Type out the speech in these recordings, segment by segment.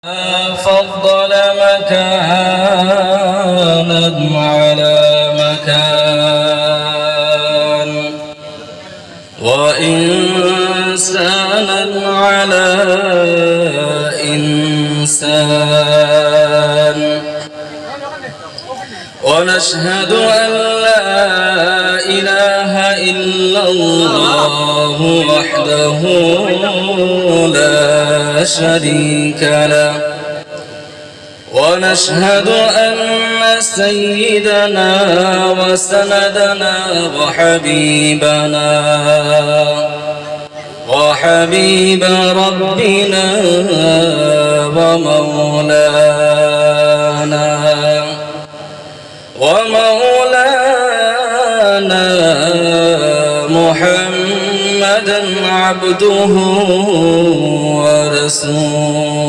فضل مكانا على مكان وإنسانا على إنسان ونشهد أن لا إله إلا الله وحده لا شريك له ونشهد أن سيدنا وسندنا وحبيب ربنا ومولانا محمدا عبده ورسوله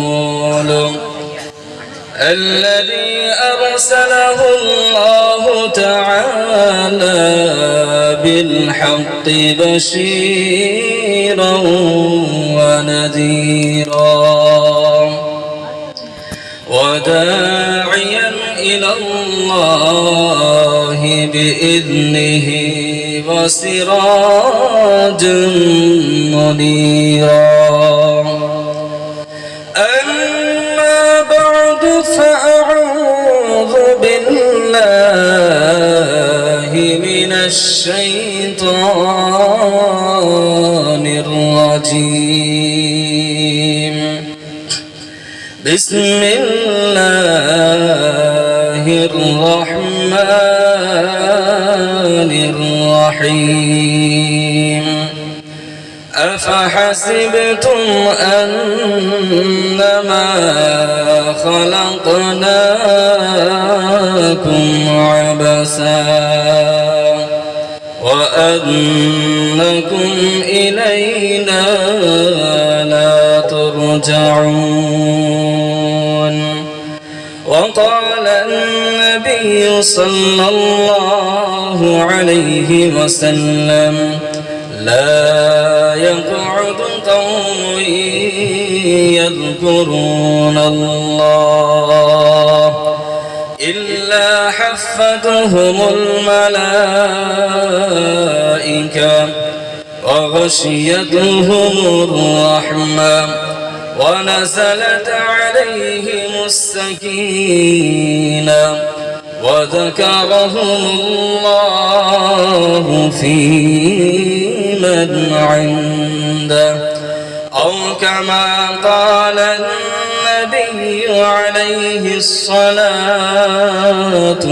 الذي أرسله الله تعالى بالحق بشيرا ونذيرا وداعيا إلى الله بإذنه وسراجا منيرا. فأعوذ بالله من الشيطان الرجيم. بسم الله الرحمن الرحيم. أفحسبتم أنما خلقناكم عبثا وأنكم إلينا لا ترجعون. وقال النبي صلى الله عليه وسلم لا يقعد قوم يذكرون الله إلا حفتهم الملائكة وغشيتهم الرحمة ونزلت عليهم السكينة وذكرهم الله في من عنده أو كما قال النبي عليه الصلاة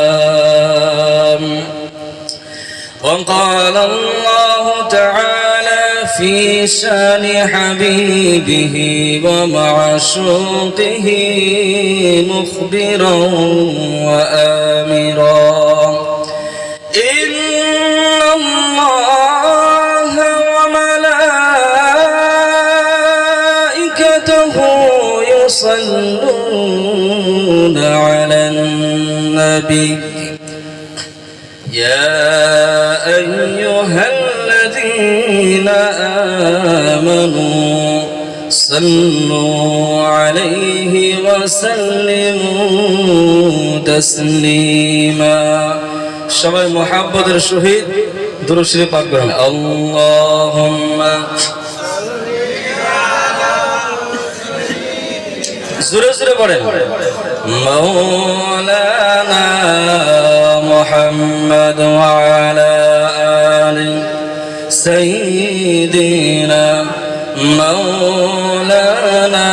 والسلام. وقال الله تعالى في شان حبيبه ومعشوقه مخبرا وآمرا إن الله وملائكته يصلون على النبي يا أيها الذين آمنوا صلوا عليه وسلموا تسليما. সবাই মুহাব্বতের সহিত দুরূদ শরীফ পাঠ করেন। আল্লাহুম্মা জোরে জোরে পড়েন। মাওলানা মুহাম্মদ ওয়া আলা আলি সাইয়্যিদিনা মাওলানা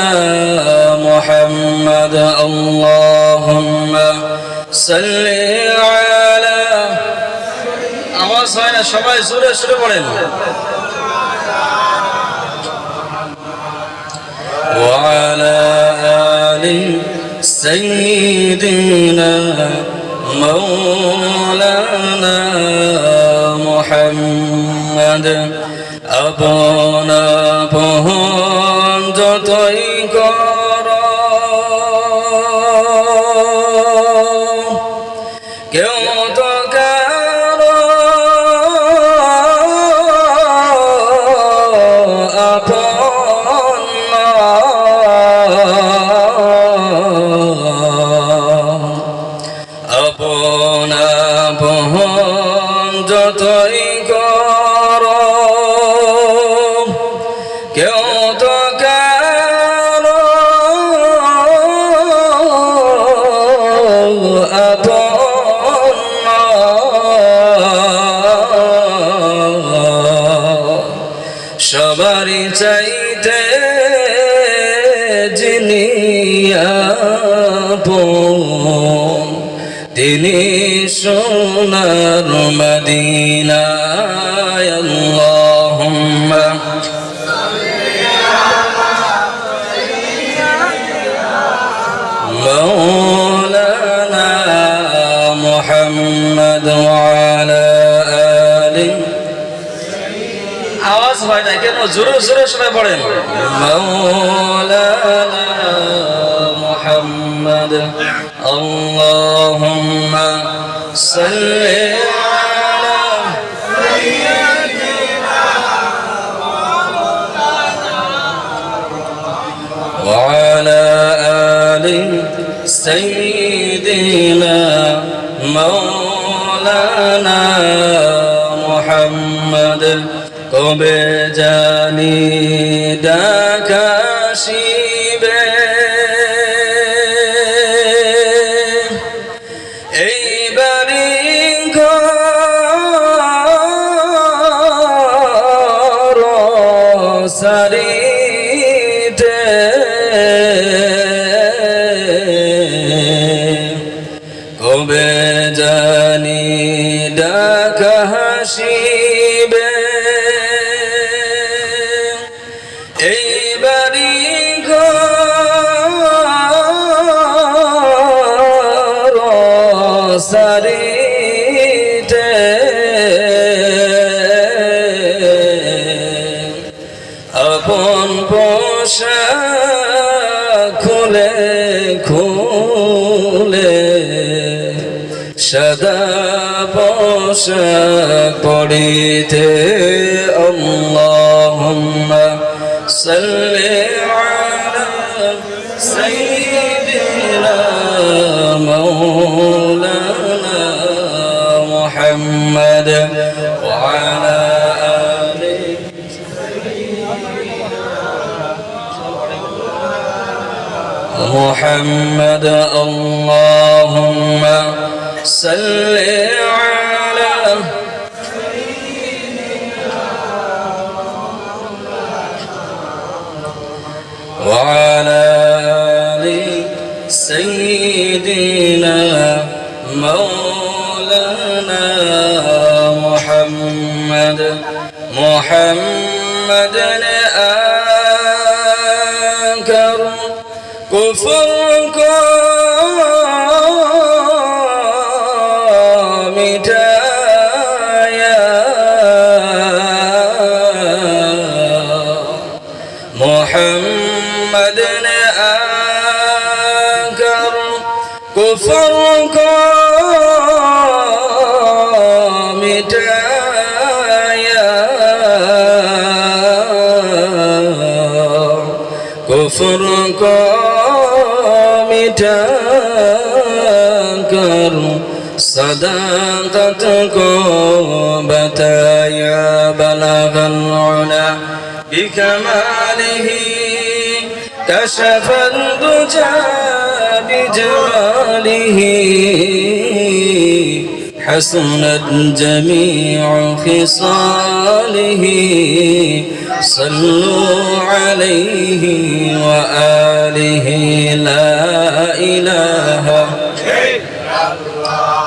মুহাম্মদ আল্লাহুম্মা সাল্লি আলা আওয়াজ হয় না, সবাই জোরে জোরে পড়েন। ওয়া আলা আলি সাইয়্যিদিনা মাওলানা মুহাম্মদ। আপনা আপন যতই কর কেউ তো কারো আপন যিনি আপন তিনি সোনার মদিনায় আল্লাহুম্মা مولانا محمد وعلى آله আওয়াজ হয় না কেন জোরে জোরে সবাই পড়েন مولانا محمد اللهم صل على وعلى آل سيدنا مولانا محمد কবে জানি ডাকাশিবে এই বাড়ি ঘর সারিতে কবে জানি ডাকা হাসিবে এই বাড়ি ঘর সারিতে আপন পোশাক খুলে খুলে সাদা পোশাক পরিতে আল্লাহুম্মা সাল্লি আলা সাইয়্যিদিনা মাওলানা মুহাম্মদ ওয়া আলা محمد اللهم صل على وعلى آل سيدنا مولانا محمد آنكر كفر مٹایا محمد نے آکر کفر کو مٹایا کفر کو مٹا کر صداقت کو بتایا بلغ العلا بكماله كشف الدجى بجماله حسنت جميع خصاله صلوا عليه وآله لا إله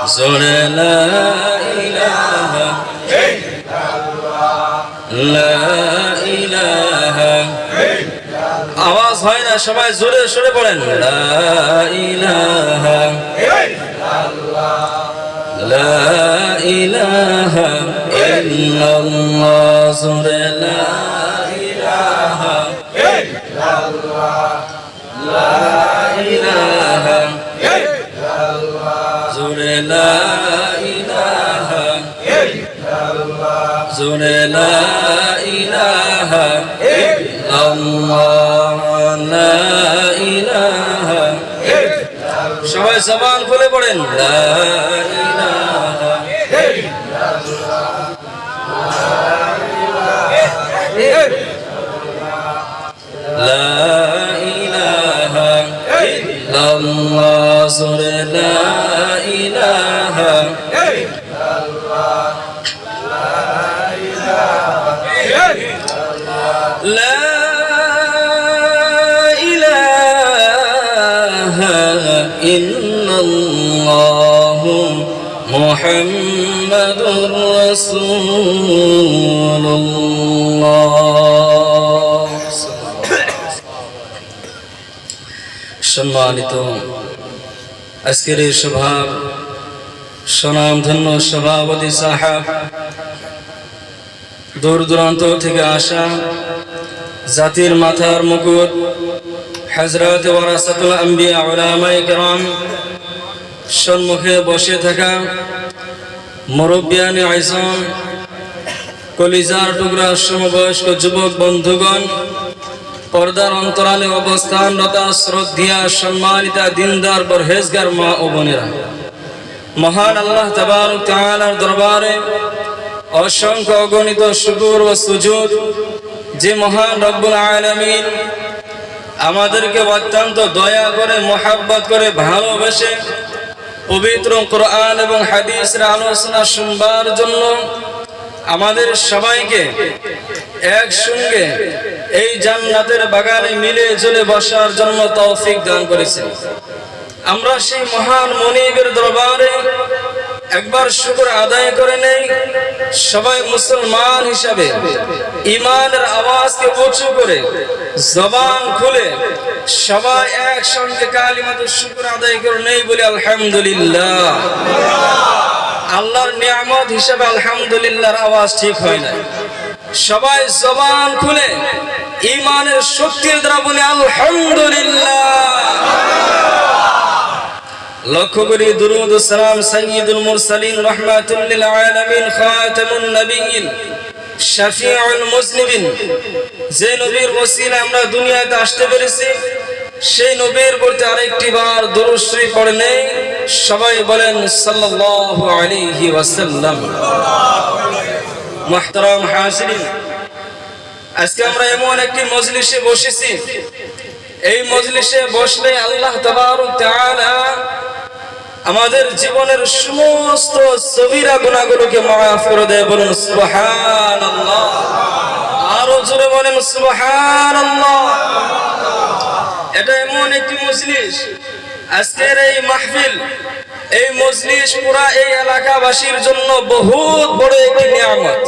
زر لا إله لا إله আওয়াজ হয় না সবাই জোরে জোরে বলেন লা ইলাহা লা ইলাহা ইল্লাল্লাহ জোরে লা ইলাহা ইল্লাল্লাহ লা ইলাহা ইল্লাল্লাহ জোরে লা ইলাহা ইল্লাল্লাহ জোরে লা ইলাহা ইল্লাল্লাহ লা ইলাহা ইল্লাল্লাহ সবাই জবান খুলে পড়েন লা ইলাহা ইল্লাল্লাহ লা ইলাহা ইল্লাল্লাহ জোরে লা ইলাহা ইল্লাল্লাহ লা ইলাহা لا إله ইল্লাল্লাহু মুহাম্মাদুর রাসূলুল্লাহ। সম্মানিত আজকের এই সভার স্বনামধন্য সভাপতি সাহেব, দূর দূরান্ত থেকে আসা জাতির মাথার মুকুট হযরত ওয়ারাসাতুল আম্বিয়া উলামায়ে কেরাম, সম্মুখে বসে থাকা মুরব্বিয়ানে আযম, কলিজার টুকরা সমবয়স্ক যুবক বন্ধুগণ, পর্দার অন্তরালে অবস্থানরত শ্রদ্ধেয়া সম্মানিতা দিনদার পরহেজগার মা ও বোনেরা, মহান আল্লাহ তাবারক তাআলার দরবারে অসংখ্য অগণিত শুকর ও সুজুদ যে মহান রব্বুল আলামিন আমাদেরকে অত্যন্ত দয়া করে, মহব্বত করে, ভালোবেসে পবিত্র কোরআন এবং হাদিসের আলোচনা শুনবার জন্য আমাদের সবাইকে একসঙ্গে এই জান্নাতের বাগানে মিলে ঝুলে বসার জন্য তৌফিক দান করেছেন। আমরা সেই মহান মুনিবের দরবারে একবার শুকর আদায় করে নেই। সবাই মুসলমান হিসাবে ঈমানের আওয়াজকে উঁচু করে জবান খুলে সবাই একসঙ্গে কালিমাতুশ শুকর আদায় করে নেই বলি আলহামদুলিল্লাহ। আল্লাহর নিয়ামত হিসাবে আলহামদুলিল্লাহর আওয়াজ ঠিক হয় না। সবাই জবান খুলে ঈমানের শক্তির দ্বারা বলি আলহামদুলিল্লাহ। লক্ষ্য করি দুরূদ ও সালাম সাইয়্যিদুল মুরসালিন রাহমাতুল লিল আলামিন খাতামুন নবিয়্যিন শাফিউল মুজনিবিন, যে নবীর ওসিলা আমরা দুনিয়াতে আসতে পেরেছি, সেই নবীর প্রতি আরেকটি বার দুরূদ শরীফ পড়ে নেই। সবাই বলেন সাল্লাল্লাহু আলাইহি ওয়াসাল্লাম। মুহতারাম হাজিরিন, আজকে আমরা এমন একটি মজলিসে বসেছি, এই মজলিসে বসলে আল্লাহ তাবারক তাআলা আমাদের জীবনের সমস্ত সগীরা গুনাহগুলোকে মাফ করে দেয়। বলুন সুবহানাল্লাহ। আরো জোরে বলেন সুবহানাল্লাহ। এটা এমন একটি মজলিস, আজকের এই মাহফিল, এই মজলিস পুরা এই এলাকাবাসীর জন্য বহুত বড় একটি নিয়ামত।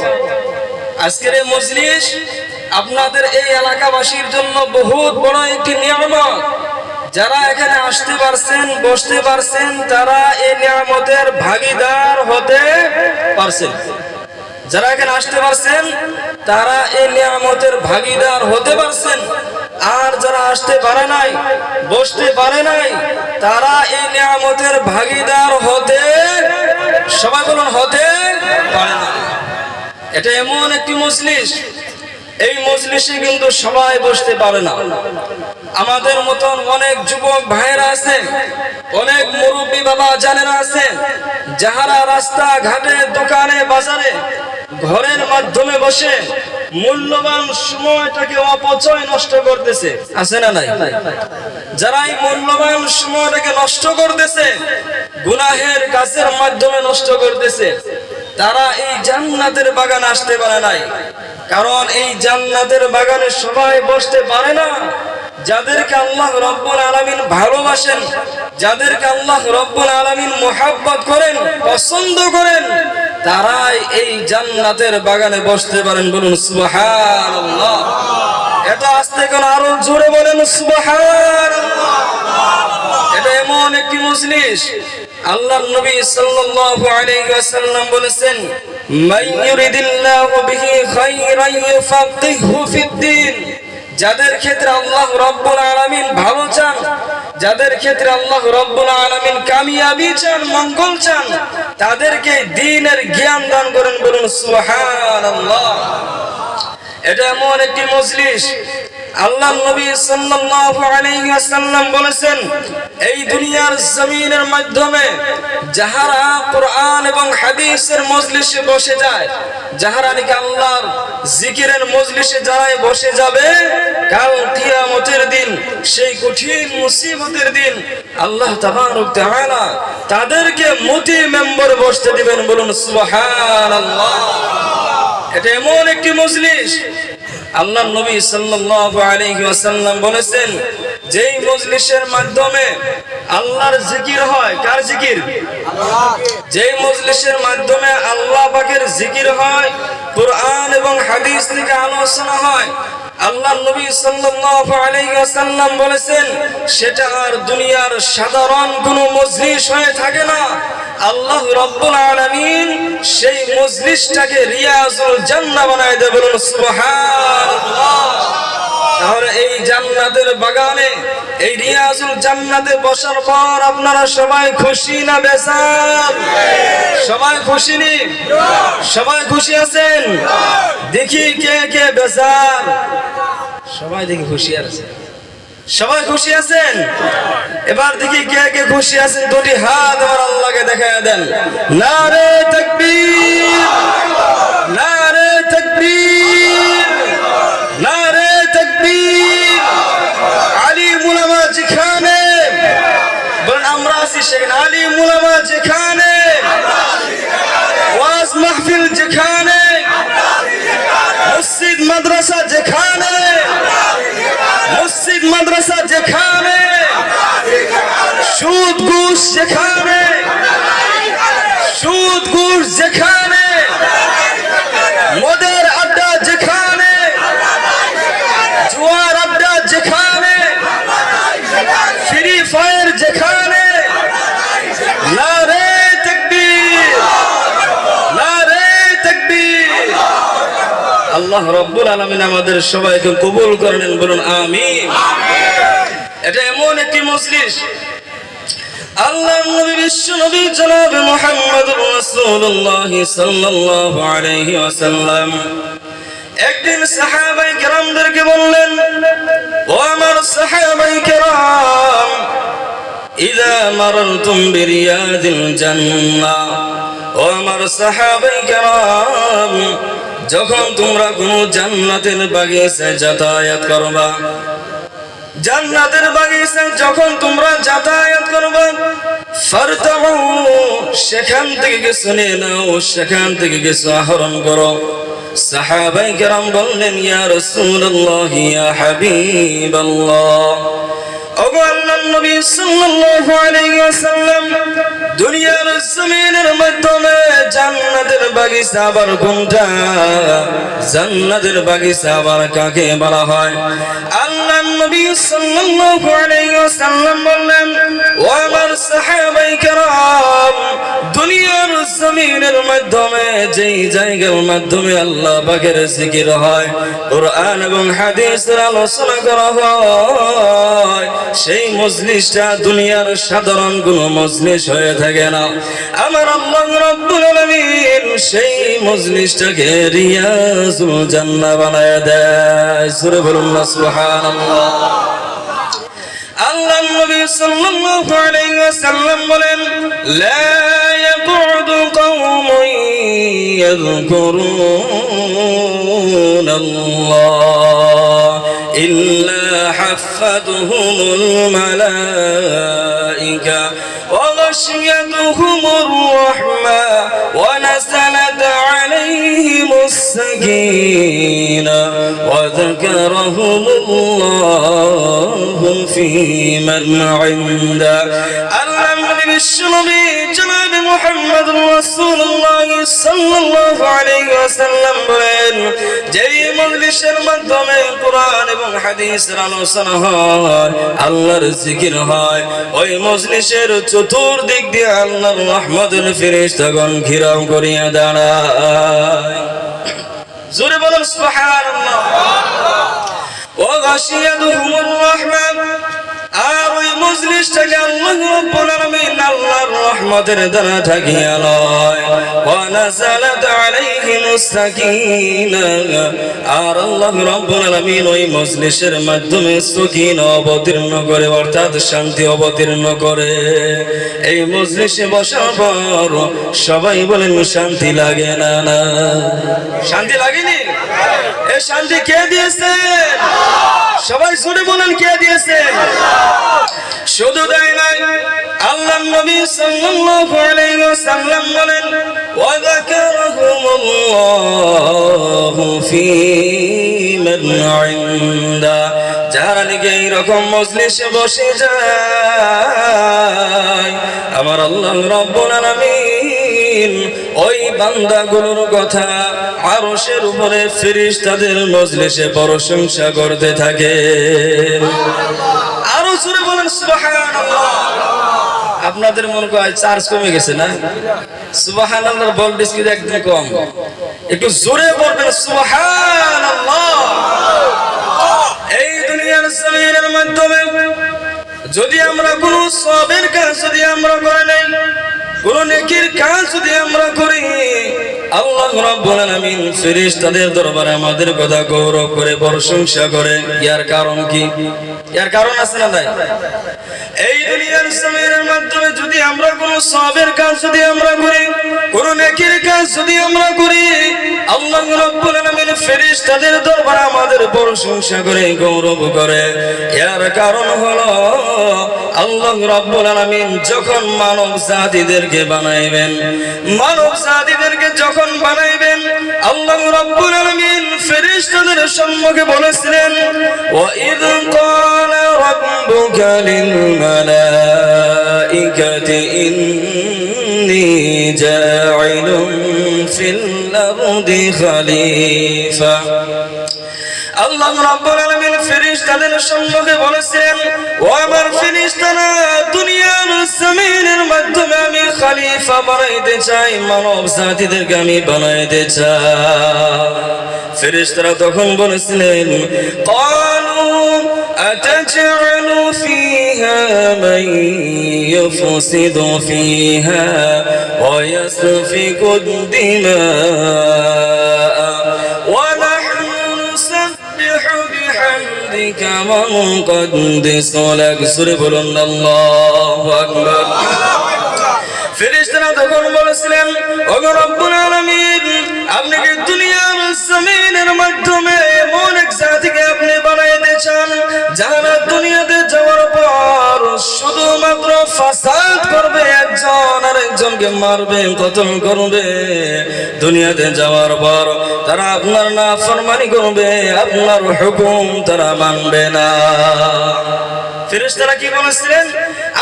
আজকের এই মজলিস আপনাদের এই এলাকাবাসীর জন্য বহুত বড় একটি নিয়ামত। যারা এখানে আসতে পারছেন, বসতে পারছেন, তারা এই নিয়ামতের ভাগীদার হতে পারছেন। যারা এখানে আসতে পারছেন তারা এই নিয়ামতের ভাগীদার হতে পারছেন। আর যারা আসতে পারে নাই, বসতে পারে নাই, তারা এই নিয়ামতের ভাগীদার হতে, সবাই বলুন, হতে পারে না। এটা এমন একটি মজলিস, এই মজলিসে কিন্তু সবাই বসতে পারে না। আমাদের মতন অনেক যুবক ভাইয়েরা আছে, অনেক মুরব্বী বাবা জানেরা আছে, যাহারা রাস্তা ঘাটে, দোকানে, বাজারে, ঘরের মাধ্যমে বসে মূল্যবান সময়টাকে অপচয় নষ্ট করতেছে, আছে না নাই? যারা এই মূল্যবান সময়টাকে নষ্ট করতেছে, গুনাহের কাজের মাধ্যমে নষ্ট করতেছে, তারা এই জান্নাতের বাগান আসতে পারে নাই। কারণ এই জান্নাতের বাগানে সবাই বসতে পারে না। যাদেরকে আল্লাহ রব্বুল আলামিন ভালোবাসেন, যাদেরকে আল্লাহ রব্বুল আলামিন মুহাব্বত করেন, পছন্দ করেন, তারাই এই জান্নাতের বাগানে বসতে পারেন। বলুন সুবহানাল্লাহ। এটা আস্তে করে আরো জোরে বলেন সুবহানাল্লাহ। এটা এমন একটি মজলিস, আল্লাহর নবী সাল্লাল্লাহু আলাইহি ওয়াসাল্লাম বলেছেন, মান ইউরিদিল্লাহু বিহি খায়রান ইউফাক্কিহু ফিদ্দীন। যাদের ক্ষেত্রে আল্লাহ রব্বুল আলামিন ভালো চান, যাদের ক্ষেত্রে আল্লাহ রব্বুল আলামিন কামিয়াবি চান, মঙ্গল চান, তাদেরকে দ্বীনের জ্ঞান দান করেন। বলুন সুবহানাল্লাহ। এটা এমন একটি মজলিস, আল্লাহ নবী সাল্লাল্লাহু আলাইহি ওয়াসাল্লাম বলেছেন, এই দুনিয়ার জমিনের মাধ্যমে যাহারা কোরআন এবং হাদিসের মজলিসে বসে যায়, যাহারা নাকি আল্লাহর জিকিরের মজলিসে যারাই বসে যাবে, কাল কিয়ামতের দিন, সেই কঠিন মুসিবতের দিন আল্লাহ তাবারক তাআলা তাদেরকে মতি মেম্বার বসতে দিবেন। বলুন সুবহানাল্লাহ। এটা এমন একটি মজলিস, আল্লাহর নবী সাল্লাল্লাহু আলাইহি ওয়াসাল্লাম বলেছেন, যেই মজলিসের মাধ্যমে আল্লাহর জিকির হয়, কার জিকির? আল্লাহ। যেই মজলিসের মাধ্যমে আল্লাহ পাকের জিকির হয়, কুরআন এবং হাদিস থেকে আলোচনা হয়, আল্লাহর নবী সাল্লাল্লাহু আলাইহি ওয়াসাল্লাম বলেছেন, সেটা আর দুনিয়ার সাধারণ কোনো মজলিস হয়ে থাকে না। আল্লাহ রাব্বুল আলামিন সেই মজলিসটাকে রিয়াজুল জান্নাহ বানায় দেয়। বলুন সুবহানাল্লাহ। তাহলে এই জান্নাতের বাগানে, এই রিয়াজুল জান্নাতে বসার পর আপনারা সবাই খুশি না বেজার? সবাই খুশি নি? সবাই খুশি আছেন? দেখি কে কে বেজার? সবাই দেখি খুশি আছে। সবাই খুশি আছেন? এবার দেখি কে কে খুশি আছেন, দুটি হাত আমার আল্লাহকে দেখায় দেন। নারে তাকবীর, নারে তাকবীর, নারে তাকবীর। আলিম উলামা যেখানে, বলেন আমরা আছি সেখানে। আলিম উলামা যেখানে, ওয়াজ মাহফিল যেখানে, মসজিদ মাদ্রাসা যেখানে, মসজিদ মাদ্রাসা যেখানে, সুদ ঘুষ যেখানে, সুদ ঘুষ যেখানে, মদের আড্ডা যেখানে, জুয়ার আড্ডা যেখানে, ফ্রি ফায়ার যেখানে, নারে তাকবীর, নারে তাকবীর। আল্লাহ রাব্বুল আলামিন আমাদের সবাইকে কবুল করে নেন। বলুন আমিন। এটা এমন একটি মজলিস, আল্লাহর নবী বিশ্ব নবী জনাব মুহাম্মদুর রাসূলুল্লাহ সাল্লাল্লাহু আলাইহি ওয়াসাল্লাম একদিন সাহাবায়ে কেরামদেরকে বললেন, ও আমার সাহাবায়ে কেরাম, ইযা মারারতুম বিরিয়াদিল জান্নাহ, ও আমার সাহাবায়ে কেরাম, যখন তোমরা কোন জান্নাতের বাগিচায় যাতায়াত করবা, জান্নাতের বাগিচায় যখন তোমরা যাতায়াত করবা, ফারতাউ, সেখান থেকে কিছু নিয়ে নাও, সেখান থেকে কিছু আহরণ করো। সাহাবায়ে কেরাম বললেন, ইয়া রাসূলুল্লাহ, ইয়া হাবিবাল্লাহ, ওগো আল্লাহর নবী সাল্লাল্লাহু আলাইহি ওয়াসাল্লাম, দুনিয়ার জমিনের মাধ্যমে জান্নাতের বাগিচা আবার কোনটা? জান্নাতের বাগিচা আবার কাকে বলা হয়? আল্লাহর নবী সাল্লাল্লাহু আলাইহি ওয়াসাল্লাম বললেন, ও আমার সাহাবায়ে কেরাম, দুনিয়ার জমিনের মাধ্যমে যেই জায়গার মাধ্যমে আল্লাহ পাকের জিকির হয়, কুরআন এবং হাদিসের আলোচনা করা হয়, সেই মজলিসটা দুনিয়ার সাধারণ কোনো মজলিস হয়ে থাকে না। আমার আল্লাহ রাব্বুল আলামিন সেই মজলিসটাকে রিয়াজুল জান্নাহ বানায় দেয়। সূরা বলুন না সুবহানাল্লাহ। আল্লাহর নবী সাল্লাল্লাহু আলাইহি ওয়াসাল্লাম বলেন, লা ইয়াকুদু কওমুন ইয়াযকুরুনাল্লাহ ইল্লা হাফাতুহুমুল মালাইকা ওয়া গাশিয়াতুহুমুর রাহমা ওয়া নাযালাত আলাইহিমুস সাকিনাহ ওয়া যাকারাহুমুল্লাহু ফী মান ইনদা। আল্লাহর নবী বিশ্বনবী জনাব মুহাম্মদুর রাসূলুল্লাহ সাল্লাল্লাহু আলাইহি ওয়াসাল্লাম বলেন, যেই মজলিসের মাধ্যমে কুরআন এবং হাদিসের আলোচনা হয়, আল্লাহর জিকির হয়, ওই মজলিসের চতুর্দিক দিয়ে আল্লাহর রহমতের ফেরেশতাগণ ঘিরাও করিয়া দাঁড়ায়। জোরে বলুন সুবহানাল্লাহ। ওয়া গাশিয়াতুহুমুর রাহমা, আর ওই মজলিসটাকে আল্লাহ রাব্বুল আলামিন আল্লাহর রহমতের দ্বারা ঢাকিয়া লয়। ওয়া নাযালাত আলাইহিমুস সাকিনাহ, আর আল্লাহ রাব্বুল আলামিন ওই মজলিসের মাধ্যমে সাকিনা অবতীর্ণ করে, অর্থাৎ শান্তি অবতীর্ণ করে। এই মজলিসে বসার পর সবাই বলেন, শান্তি লাগে না? না, শান্তি লাগেনি? এই শান্তি কে দিয়েছে? সবাই শুনে বলেন, কে দিয়েছে? শুধু তাই নয়, আল্লাহর নবী সাল্লাল্লাহু আলাইহি ওয়াসাল্লাম বলেন, ওয়া যাকারাহুমুল্লাহু ফী লিমান ইনদা, যারা নাকি এইরকম মজলিসে বসে যায় আমার আল্লাহ রাব্বুল আলামিন ওই বান্দাগুলোর কথা আরশের উপরে ফেরেশতাদের মজলিসে প্রশংসা করতে থাকে। আরো জোরে বলেন সুবহানাল্লাহ। আপনাদের মনে হয় চার্জ কমে গেছে না? সুবহানাল্লাহর ভোল্টেজ কি একদম কম? একটু জোরে বলবেন সুবহানাল্লাহ। এই দুনিয়ার জমিনের মাধ্যমে যদি আমরা কোনো সওয়াবের কাজ যদি আমরা করে নাই, কোন নেকির কাজ যদি আমরা করি, আল্লাহ রাব্বুল আলামিন ফেরেশতাদের দরবারে আমাদের কথা গৌরব করে প্রশংসা করে। এর কারণ কি? এর কারণ আছে না নাই? এই দুনিয়ার জমিনের মাধ্যমে যদি আমরা কোন সওয়াবের কাজ যদি আমরা করি, কোন নেকির কাজ যদি আমরা করি, আল্লাহ রাব্বুল আলামিন ফেরেশতাদের দরবারে আমাদের প্রশংসা করে গৌরব করে। এর কারণ হলো আল্লাহ রাব্বুল আলামিন যখন মানব জাতিদেরকে বানাইবেন, মানব জাতিদেরকে যখন বানাইবেন, আল্লাহ রাব্বুল আলামিন ফেরেশতাদের সম্মুখে বলেছিলেন, ওয়া ইয ক্বালা রাব্বুকা লিল মালাইকাতি ইন্নী জাইলুন ফিল আরদি খলিফা। আল্লাহ রাব্বুল আলামিন ফেরেশতাদের সম্মুখে বলেছেন, ও আমার ফেরেশতারা, দুনিয়ার জমিনের মাধ্যমে আমি খলিফা বানাইতে চাই, মানব জাতিদেরকে আমি বানাইতে চাই। ফেরেশতারা তখন বলেছিলেন, ক্বালু আতাজআলু ফিহা মান ইউফসিদু ফিহা ওয়া ইয়াসফিকু দিমা ওয়া كما نقدس لك। سورة بلند الله أكبر। ফেরেশতারা তখন বলেছিলেন, ওগো রব্বুল আলামিন, আপনি কি দুনিয়ার জমিনের মাধ্যমে এমন এক জাতিকে আপনি বানাইতে চান যারা দুনিয়াতে যাওয়ার পর শুধুমাত্র ফাসাদ করবে, একজন আরেকজনকে মারবে, কতল করবে, দুনিয়াতে যাওয়ার পর তারা আপনার নাফরমানি করবে, আপনার হুকুম তারা মানবে না। ফেরেশতারা কি বলেছিলেন,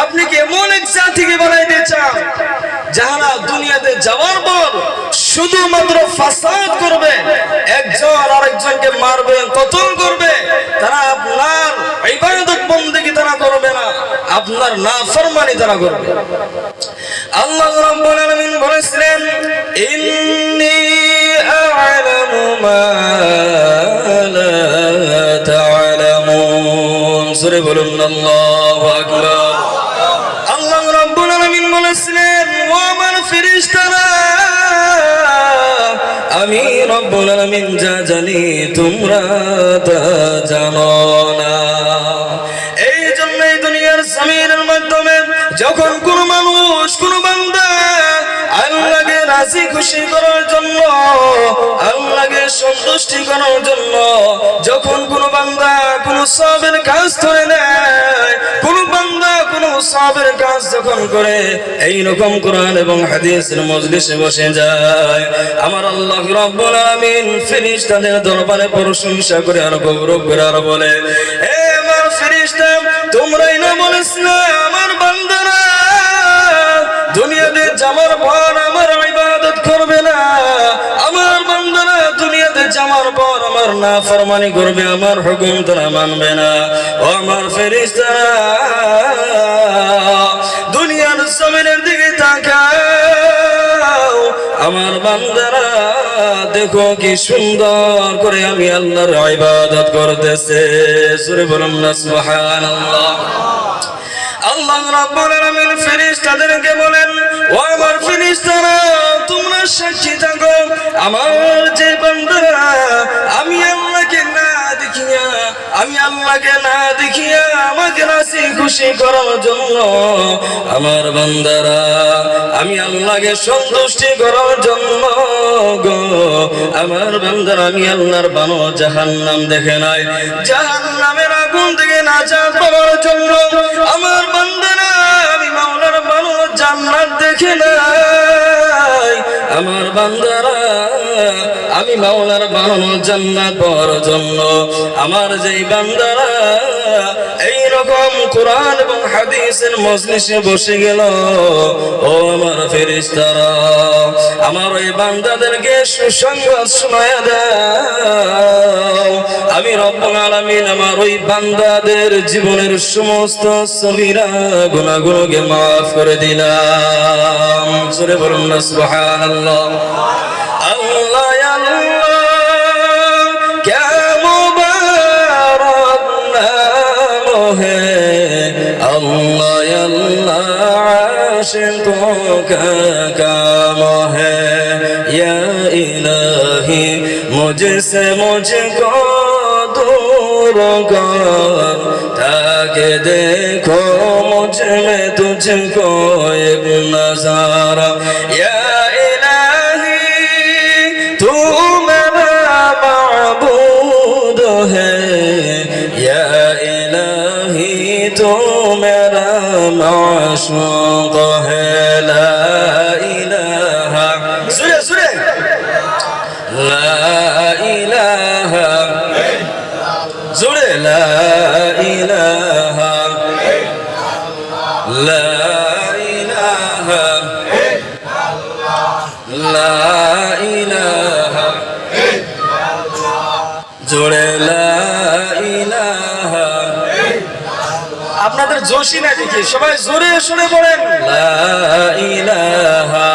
আপনি কি এমন এক জাতিকে বানাইতে চান যারা দুনিয়াতে যাওয়ার পর শুধুমাত্র ফাসাদ করবে, একজন আরেকজনকে মারবে, কতল করবে, তারা আপনার ইবাদত বন্দেগী তারা করবে না, আপনার নাফরমানি তারা করবে। আল্লাহ রাব্বুল আলামিন বলেছিলেন, ইন্নী আ'লামু মা লা তা'লামুন। সূরা বলুন আল্লাহু আকবার। আল্লাহ রাব্বুল আলামিন বলেছিলেন, ও আমার ফেরেশতারা, আমি রব্বুল আলামিন যা জানি তোমরা তা জানো না। এই জন্যই দুনিয়ার জমিনের মাধ্যমে যখন কোন মানুষ, কোন বান্দা আল্লাহকে রাজি খুশি করার জন্য, আল্লাহকে সন্তুষ্টি করার জন্য যখন কোন বান্দা কোন সওয়াবের কাজ করে নেয়, কোন বান্দা কোন সওয়াবের কাজ যখন করে, এই রকম কোরআন এবং হাদিসের মজলিসে বসে যায়, আমার আল্লাহ রাব্বুল আলামিন ফেরেশতাদের দরবারে প্রশংসা করে আর গৌরব করে আর বলে, এ আমার ফেরেশতা, তোমরাই না বলেছিলে আমার বান্দারা দুনিয়াতে যাওয়ার পর আমার ইবাদত করবে না, আমার বান্দারা দুনিয়াতে যাওয়ার পর আমার নাফরমানি করবে, আমার হুকুম তারা মানবে না। ও আমার ফেরেশতারা, দুনিয়ার জমিনের দিকে তাকাও, আমার বান্দারা দেখো কি সুন্দর করে আমি আল্লাহর ইবাদত করতেছে। সূরা বলুন না সুবহানাল্লাহ। আল্লাহ রাব্বুল আলামিন ফেরেশতাদেরকে বলেন, ও আমার ফেরেশতারা, তোমরা সাক্ষী থাকো, আমার যে বান্দারা আমি আল্লাহকে না দেখিয়া, আমি আল্লাহকে না দেখিয়া আমাকে রাজি খুশি করার জন্য, আমার বান্দারা আমি আল্লাহকে সন্তুষ্টি করার জন্য গো, আমার বান্দারা আমি আল্লাহর বানো জাহান্নাম দেখে নাই, জাহান্নামের আগুন থেকে নাজাত পাওয়ার জন্য আমার বান্দারা আমি মাওলার বানো জান্নাত দেখে নাই, আমার বান্দারা আমি আমি মাওলার বানানো জান্নাত পাওয়ার জন্য আমার যেই বান্দারা এই রকম কোরআন এবং হাদিসের মজলিসে বসে গেল, ও আমার ফেরেশতারা, আমার ওই বান্দাদেরকে সুসংবাদ শোনায়া দাও। আমি রব্বুল আলামিন আমার ওই বান্দাদের জীবনের সমস্ত সগীরা গুনাহগুলোকে মাফ করে দিলাম। জোরে বলুন না সুবহানাল্লাহ। আল্লাহ আল্লাহ ক্যা মুবারক নাম হে, আল্লাহ আল্লাহ आशिकों का काम है। या इलाही मुझसे मुझको दूर कर, ताकि देखो मुझ में तुझको एक नजारा। या इलाही तू मेरा माबूद है, या इलाही तू मेरा माशूक है। ला इलाहा सुरे सुरे ला इलाहा जुड़े ला इलाहा ला इलाहा ला इलाहा जुड़े ला इलाहा। আপনাদের জোশই না দেখি, সবাই জোরে শুনে পড়েন লা ইলাহা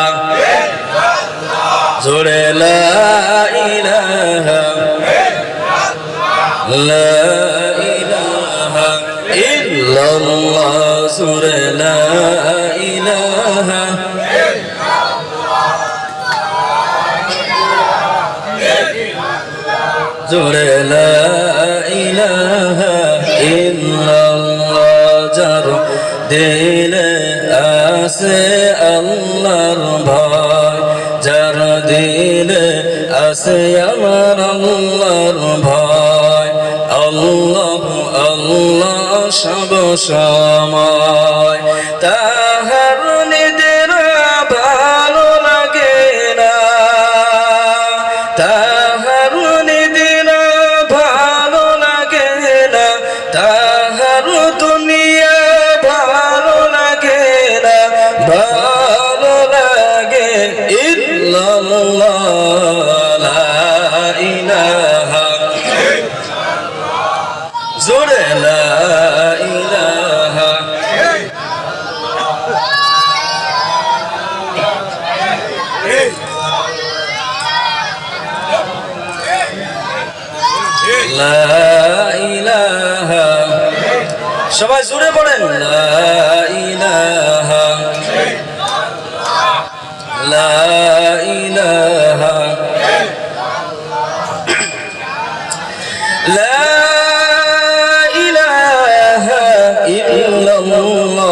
জোরে লা ইলাহা লা ইলাহা ইল্লাল্লাহ জোরে লা ইলাহা জোরে লা ইলাহা ইল্লাল্লাহ। যার দিলে আছে আল্লাহর ভয়, যার দিলে আছে আমার আল্লাহর ভয়, আল্লাহ আল্লাহ সব সময়। তাহার নিদেরা ভালো লাগে না, তাহার নিদেরা ভালো লাগে না, তাহার দুনিয়া ভালো লাগে না, ভালো লাগে ইল্লাল্লাহ লা ইলাহা জোরে লা ইলাহা লা ইলাহা। সবাই জোরে পড়েন লা ইলাহা লা ইলাহা লা ইলাহা ইল্লাল্লাহ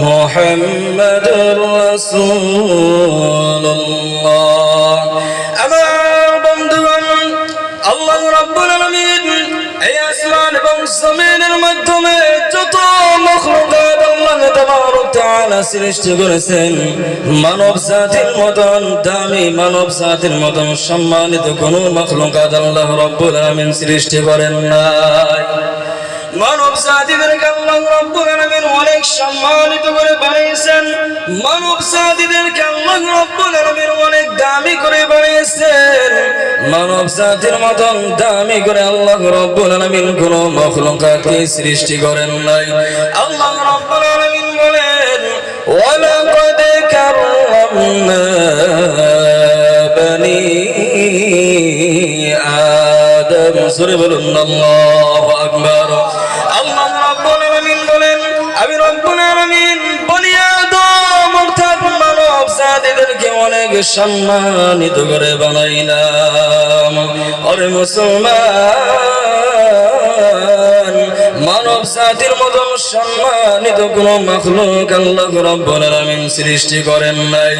মুহাম্মাদুর রাসূলুল্লাহ। আমার বন্ধুগণ, আল্লাহ রাব্বুল আলামিন এই আসমান এবং জমিনের মাধ্যমে যত মাখলুকাত আল্লাহ তাবারক তাআলা সৃষ্টি করেছেন, মানব জাতির মতন দামি, মানব জাতির মতন সম্মানিত কোন মাখলুকাত আল্লাহ রাব্বুল আলামিন সৃষ্টি করেন নাই। মানব জাতিদেরকে আল্লাহ রাব্বুল আলামিন অনেক সম্মানিত করে বানিয়েছেন, মানব জাতিদেরকে আল্লাহ রাব্বুল আলামিন অনেক দামি করে বানিয়েছেন। মানব জাতির মতন দামি করে আল্লাহ রাব্বুল আলামিন কোন মাখলুকাতকে সৃষ্টি করেন নাই। আল্লাহ রাব্বুল আলামিন বলেন ওয়ালাকাদ কাররামনা বনি আদম। সূরা বলুন আল্লাহু আকবার। আল্লাহ রাব্বুল আলামিন বলেন আমি রব্বুল আলামিন বনি আদম অর্থাৎ মানব জাতিদেরকে অনেক সম্মানিত করে বানাইলাম। ওরে মুসলমান, মানব জাতির মতন সম্মানিত কোন মাখলুক আল্লাহ রাব্বুল আলামিন সৃষ্টি করেন নাই।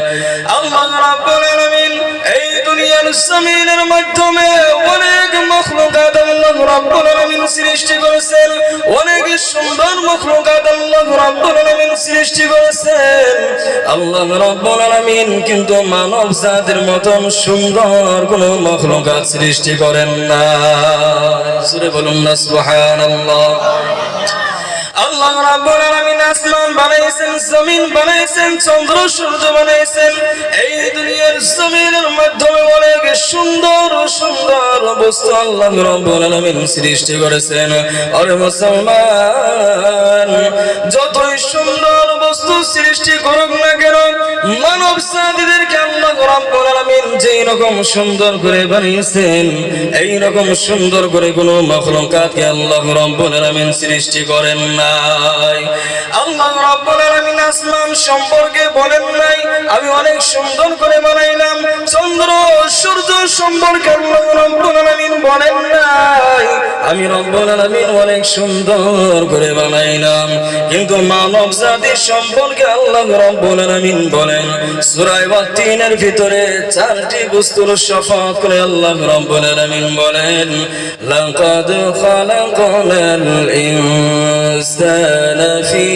আল্লাহ রাব্বুল আলামিন এই দুনিয়ার জমিনের মাধ্যমে অনেক মাখলুকাত আল্লাহ রাব্বুল আলামিন সৃষ্টি করেছেন, অনেক সুন্দর মাখলুকাত আল্লাহ রাব্বুল আলামিন সৃষ্টি করেছেন। আল্লাহ রাব্বুল আলামিন কিন্তু মানব জাতির মতন সুন্দর কোন মাখলুকাত সৃষ্টি করেন না। সূরা বলুন না সুবহানাল্লাহ। আল্লাহ রাব্বুল আলামিন আসমান বানাইছেন, জমিন বানাইছেন, চন্দ্র সূর্য বানাইছেন। এই দুনিয়ার জমিনের মাধ্যমে অনেক সুন্দর সুন্দর বস্তু আল্লাহ রাব্বুল আলামিন সৃষ্টি করেছেন। আরে মুসলমান, যতই সুন্দর বস্তু সৃষ্টি করুক না কেন, মানব জাতিদেরকে আল্লাহ রাব্বুল আলামিন যেই রকম সুন্দর করে বানিয়েছেন, এই রকম সুন্দর করে কোনো মাখলুকাতকে আল্লাহ রাব্বুল আলামিন সৃষ্টি করেন নাই। আল্লাহ রাব্বুল আলামিন আসমান সম্পর্কে বলেন নাই আমি অনেক সুন্দর করে বানাইলাম। চন্দ্র সূর্য সম্পর্কে আল্লাহ রাব্বুল আলামিন বলেন নাই আমি রব্বুল আলামিন অনেক সুন্দর করে বানাইলাম। কিন্তু মানব জাতি সম্পর্কে আল্লাহ রাব্বুল আলামিন বলেন, সূরা ইয়াসিনের ভিতরে চারটি বস্তুর শপথ করে আল্লাহ রাব্বুল আলামিন বলেন, লাকাদ খালাকনাল ইনসানা ফি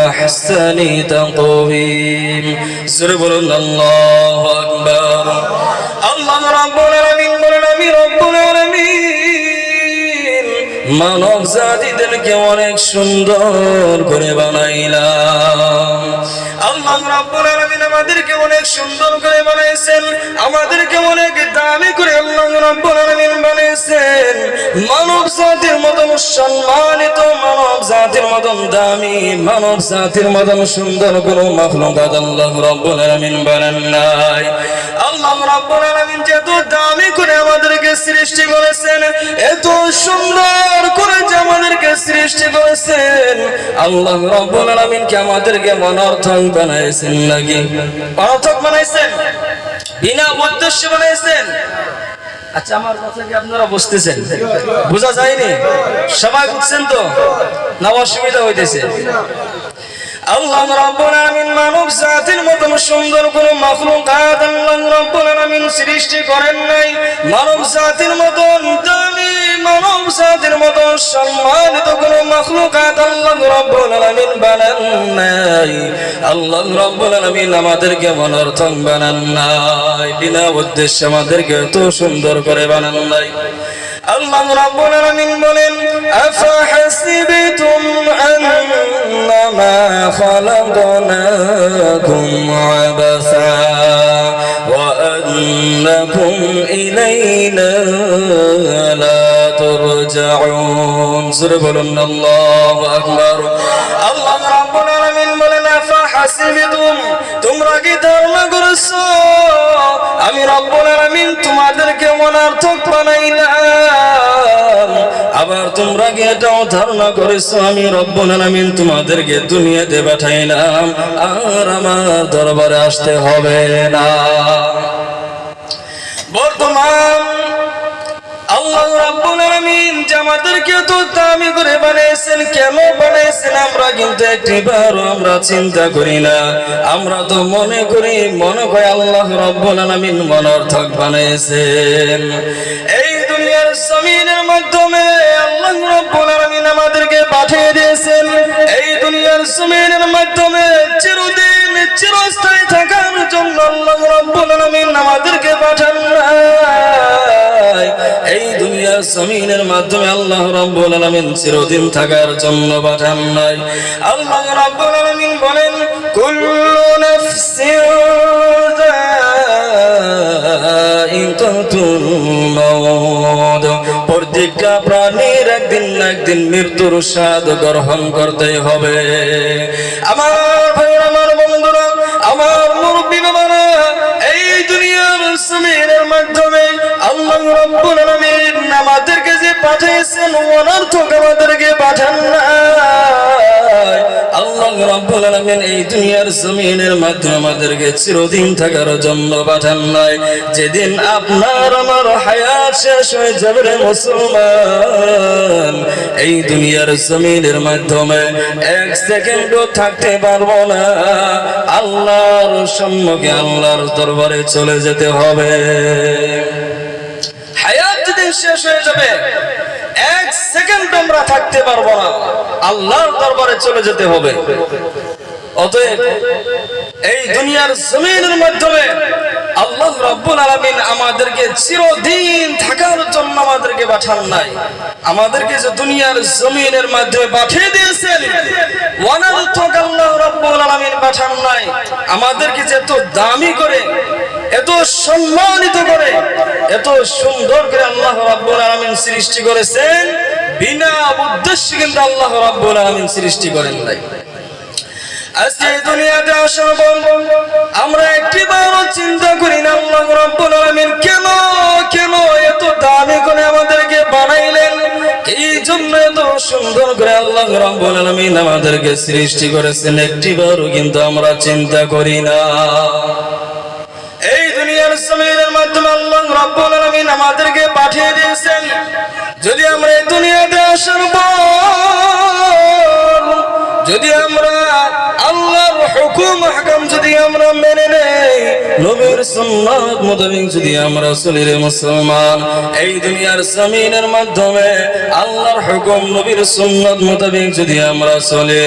আহসানি তাকওয়িম। সূরা বলুন আল্লাহু আকবার। আল্লাহ রাব্বুল আলামিন বলেন, আমি রব্বুল আলামিন মানব জাতিদেরকে অনেক সুন্দর করে বানাইলাম। আল্লাহ রাব্বুল আলামিন আমাদেরকে অনেক সুন্দর করে বানাইছেন, আমাদেরকে অনেক দামি করে আল্লাহ রাব্বুল আলামিন বানাইছেন। মানব জাতির মতন সম্মানিত, মানব জাতির মতন দামি, মানব জাতির মতন সুন্দর কোনো মাখলুকাত আল্লাহ রাব্বুল আলামিন বানান নাই। আল্লাহ রাব্বুল আলামিন এত দামি করে আমাদেরকে সৃষ্টি করেছেন, এত সুন্দর করে যে আমাদেরকে সৃষ্টি করেছেন, আল্লাহ রাব্বুল আলামিন কি আমাদেরকে অনর্থক বানাইছেন নাকি? অনর্থক বানাইছেন? বিনা উদ্দেশ্যে বানাইছেন? আচ্ছা, আমার কথা কি আপনারা বুঝতেছেন? বোঝা যায়নি? সবাই বুঝছেন তো না অসুবিধা হইতেছে? আল্লাহ রাব্বুল আলামিন মানব জাতির মতন সুন্দর কোনো মাখলুকাত আল্লাহ রাব্বুল আলামিন সৃষ্টি করেন নাই। মানব জাতির মতন দামি, মানব জাতির মতন সম্মানিত কোনো মাখলুকাত আল্লাহ রাব্বুল আলামিন বানান নাই। আল্লাহ রাব্বুল আলামিন আমাদেরকে অনর্থক বানান নাই, বিনা উদ্দেশ্যে আমাদেরকে এত সুন্দর করে বানান নাই। আল্লাহ রাব্বুল আলামিন বলেন, আফাহাসিবতুম আন্নামা খালাকনাকুম আবাসা ওয়া আন্নাকুম ইলাইনা লা তুরজাউন। সূরা বলুন আল্লাহু আকবার। আল্লাহ রাব্বুল আলামিন বলেন, আফাহাসিবতুম, তোমরা কি ধারণা করেছো আমি রব্বুল আলামিন তোমাদেরকে অনর্থক বানাইলাম? আবার তোমরা কি এটাও ধারণা করেছো আমি রব্বুল আলামিন তোমাদেরকে দুনিয়াতে পাঠাইলাম আর আমার দরবারে আসতে হবে না? বর্তমান আল্লাহ রাব্বুল আলামিন যে আমাদেরকে এত দামি করে বানাইছেন, কেন বানাইছেন আমরা কিন্তু একটিবারও আমরা চিন্তা করি না। আমরা তো মনে করি আল্লাহ রাব্বুল আলামিন অনর্থক বানাইছেন। এই দুনিয়ার জমিনের মাধ্যমে আল্লাহ রাব্বুল আলামিন আমাদেরকে পাঠিয়ে দিয়েছেন। এই দুনিয়ার জমিনের মাধ্যমে চিরদিন চিরস্থায়ী থাকার জন্য আল্লাহ রাব্বুল আলামিন আমাদেরকে পাঠান নাই। এই দুনিয়ার জমিনের মাধ্যমে আল্লাহ রাব্বুল আলামিন চিরদিন থাকার জন্য পাঠান নাই। আল্লাহ রাব্বুল আলামিন বলেন, কুল্লু নাফসিন যায়িকাতুল মাউত, প্রত্যেকটা প্রাণীর একদিন না একদিন মৃত্যুর স্বাদ গ্রহণ করতে হবে। আমার ভাই, আমার বন্ধুরা, আমার মুরব্বী বাবারা, এই দুনিয়ার জমিনের মাধ্যমে আল্লাহ রাব্বুল আলামিন আমাদেরকে যে পাঠিয়েছেন অনর্থক আমাদেরকে পাঠান নাই। আল্লাহ রাব্বুল আলামিন এই দুনিয়ার জমিনের মাধ্যমে আমাদেরকে চিরদিন থাকার জন্য পাঠান নাই। যেদিন আপনার আমার হায়াত শেষ হয়ে যাবে রে মুসলমান, এই দুনিয়ার জমিনের মাধ্যমে এক সেকেন্ডও থাকতে পারবো না। আল্লাহর সম্মুখে আল্লাহর দরবারে চলে যেতে হবে। হায়াত যেদিন শেষ হয়ে যাবে, এক সেকেন্ড আমরা থাকতে পারবো না, আল্লাহর দরবারে চলে যেতে হবে। অতএব এই দুনিয়ার জমিনের মাধ্যমে আল্লাহ রাব্বুল আলামিন আমাদেরকে চিরদিন থাকার জন্য আমাদেরকে পাঠান নাই। আমাদেরকে যে দুনিয়ার জমিনের মাধ্যমে পাঠিয়ে দিয়েছেন, ওয়ানারতুক আল্লাহ রাব্বুল আলামিন পাঠান নাই। আমাদেরকে যে এত দামি করে, এত সম্মানিত করে, এত সুন্দর করে আল্লাহ রাব্বুল আলামিন সৃষ্টি করেছেন, বিনা উদ্দেশ্যে কিন্তু আল্লাহ রাব্বুল আলামিন সৃষ্টি করেন নাই। আজকে দুনিয়াতে আসার পর আমরা একটিবারও চিন্তা করি না আল্লাহ রাব্বুল আলামিন কেন এত দামি করে আমাদেরকে বানাইলেন, এই জন্য এত সুন্দর করে আল্লাহ রাব্বুল আলামিন আমাদেরকে সৃষ্টি করেছেন, একটিবারও কিন্তু আমরা চিন্তা করি না। এই দুনিয়ার জমিনের মাধ্যমে আল্লাহ রাব্বুল আলামিন আমাদেরকে পাঠিয়ে দিয়েছেন। যদি আমরা এই দুনিয়াতে আসার পর যদি আমরা আল্লাহর হুকুম আহকাম যদি আমরা মেনে নেই, নবীর সুন্নাত মোতাবেক যদি আমরা চলি রে মুসলমান, এই দুনিয়ার জমিনের মাধ্যমে আল্লাহর হুকুম নবীর সুন্নাত মোতাবেক যদি আমরা চলে,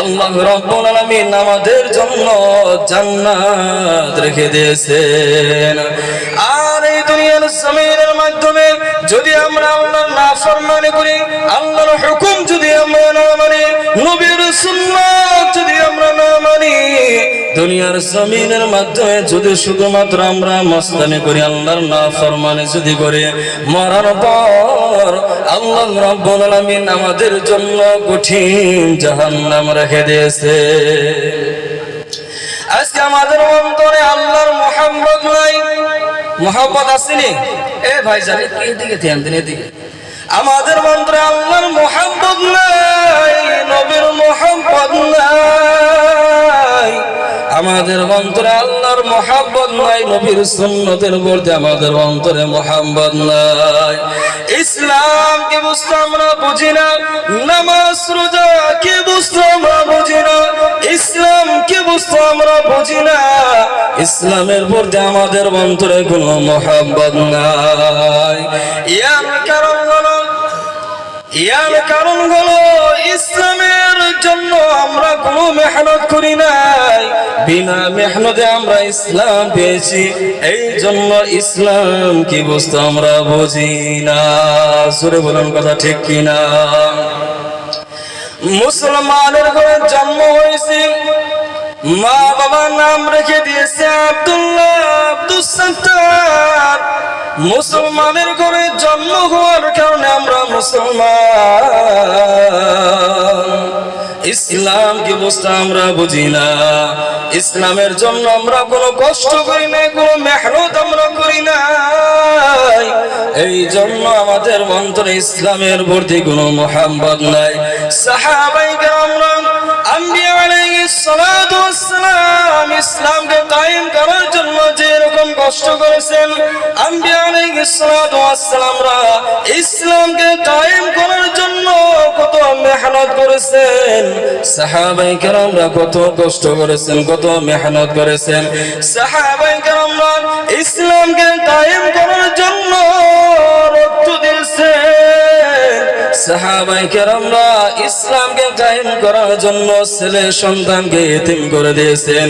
আল্লাহ রাব্বুল আলামিন আমাদের জন্য জান্নাত রেখে দিয়েছেন। আর এই দুনিয়ার জমিনের মাধ্যমে যদি আমরা আল্লাহর নাফরমানি করি, আল্লাহর হুকুম যদি আমরা না মানি, নবীর সুন্নাত যদি আমরা না মানি, দুনিয়ার জমিনের মাধ্যমে যদি শুধুমাত্র আমরা মস্তানি করি, আল্লাহর নাফরমানি যদি করে, মরার পর আল্লাহ রাব্বুল আলামিন আমাদের জন্য কঠিন জাহান্নাম রেখে দিয়েছে। আজকে আমাদের অন্তরে আল্লাহর মুহাব্বত নাই, মুহাব্বত আসেনি? এ ভাই জানি এদিকে ধ্যান দিন, এদিকে। আমাদের অন্তরে আল্লাহর মুহাব্বত নাই, নবীর মুহাব্বত নাই। আমাদের অন্তরে আল্লাহর মুহাব্বত নাই, নবীর সুন্নতের প্রতি আমাদের অন্তরে মুহাব্বত নাই। ইসলাম কি বুঝতে আমরা বুঝি না, নামাজ রোজা কি বুঝতে আমরা বুঝি না, ইসলাম কি বুঝতে আমরা বুঝি না, ইসলামের প্রতি আমাদের অন্তরে কোনো মুহাব্বত নাই। ইয়ার কারণ হলো ইসলামের জন্য আমরা কোনো মেহনত করি নাই, বিনা মেহনতে আমরা ইসলাম পেয়েছি, এই জন্য ইসলাম কি বুঝতে আমরা বুঝি না। সুরে বলুন কথা ঠিক কিনা? মুসলমানের ঘরে জন্ম হয়েছে, মা বাবার নাম রেখে দিয়েছে আব্দুল্লাহ, আব্দুস সাত্তার। মুসলমানের ঘরে জন্ম হওয়ার কারণে আমরা মুসলমান। ইসলাম কি বুঝতে আমরা বুঝি না, ইসলামের জন্য আমরা কোনো কষ্ট করি না, কোনো মেহনত আমরা করি না, এই জন্য আমাদের অন্তরে ইসলামের প্রতি কোনো মুহাব্বত নাই। সাহাবায়ে কেরামরা আম্বিয়া আলাইহিস সালাতু ওয়াস সালাম ইসলামকে কায়েম করার জন্য যে রকম কষ্ট করেছেন, আম্বিয়া আলাইহিস সালাতু ওয়াস সালামরা ইসলামকে কায়েম করার জন্য কত মেহনত করেছেন, সাহাবায়ে কেরামরা কত কষ্ট করেছেন, কত মেহনত করেছেন। সাহাবায়ে কেরামরা ইসলামকে কায়েম করার জন্য রক্ত দিয়েছেন, সাহাবায়ে কেরামরা ইসলামকে কায়েম করার জন্য ছেলে সন্তানকে এতিম করে দিয়েছেন,